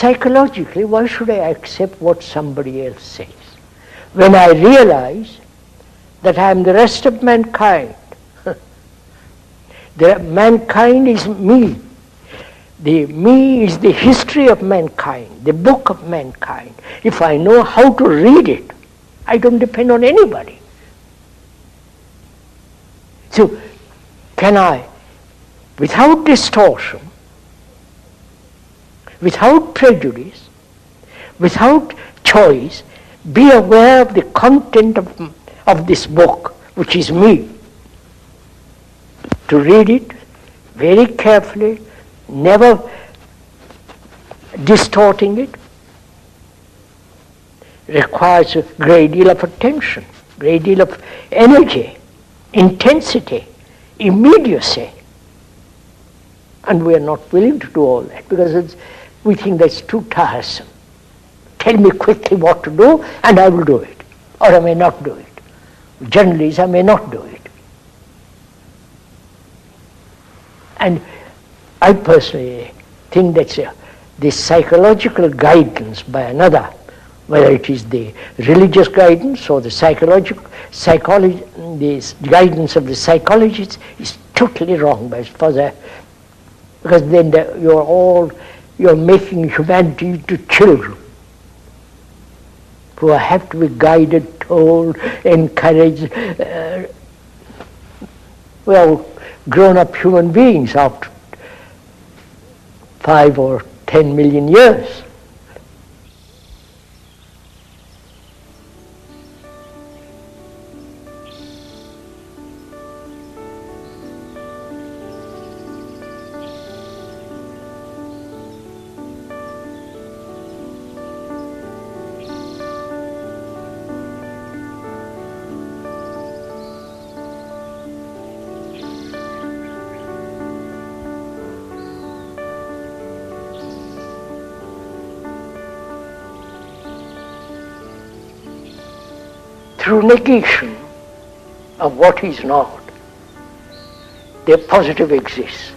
psychologically, why should I accept what somebody else says? When I realize that I am the rest of mankind, mankind is me. The me is the history of mankind, the book of mankind. If I know how to read it, I don't depend on anybody. So, can I, without distortion, without prejudice, without choice, be aware of the content of this book, which is me? To read it very carefully, never distorting it, requires a great deal of attention, great deal of energy, intensity, immediacy. And we are not willing to do all that because we think that's too tiresome. Tell me quickly what to do and I will do it, or I may not do it. Generally, I may not do it. And I personally think that this psychological guidance by another, whether it is the religious guidance or the the guidance of the psychologists, is totally wrong as far as because then you're making humanity into children who have to be guided, told, encouraged. We are grown-up human beings after 5 or 10 million years. Through negation of what is not, the positive exists.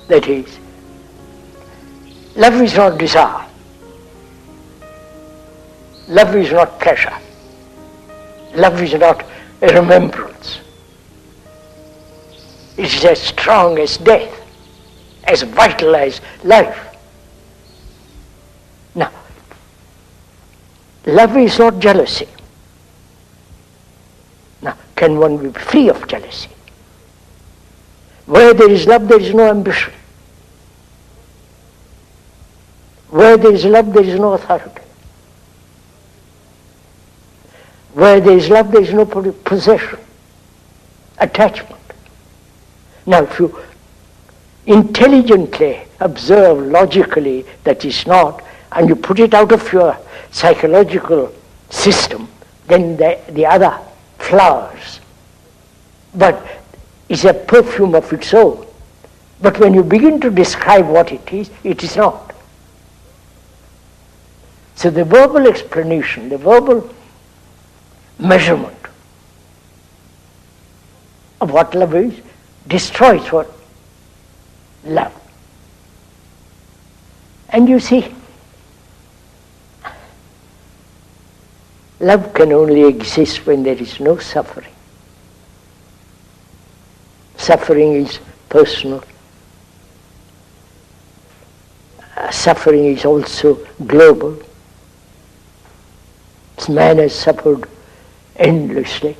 That is, love is not desire. Love is not pleasure. Love is not a remembrance. It is as strong as death, as vital as life. Now, love is not jealousy. Now, can one be free of jealousy? Where there is love, there is no ambition. Where there is love, there is no authority. Where there is love, there is no possession, attachment. Now, if you intelligently observe logically that is not, and you put it out of your psychological system, then the other flowers, but it's a perfume of its own. But when you begin to describe what it is not. So the verbal explanation, the verbal measurement of what love is destroys what love. And you see, love can only exist when there is no suffering. Suffering is personal. Suffering is also global. Man has suffered endlessly.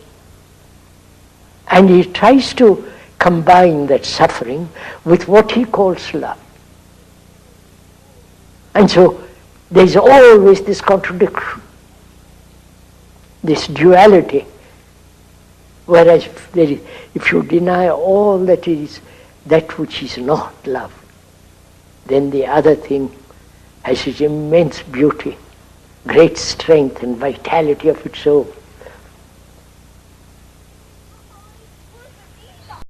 And he tries to combine that suffering with what he calls love. And so there is always this contradiction, this duality, whereas if you deny all that is that which is not love, then the other thing has its immense beauty, great strength and vitality of its own.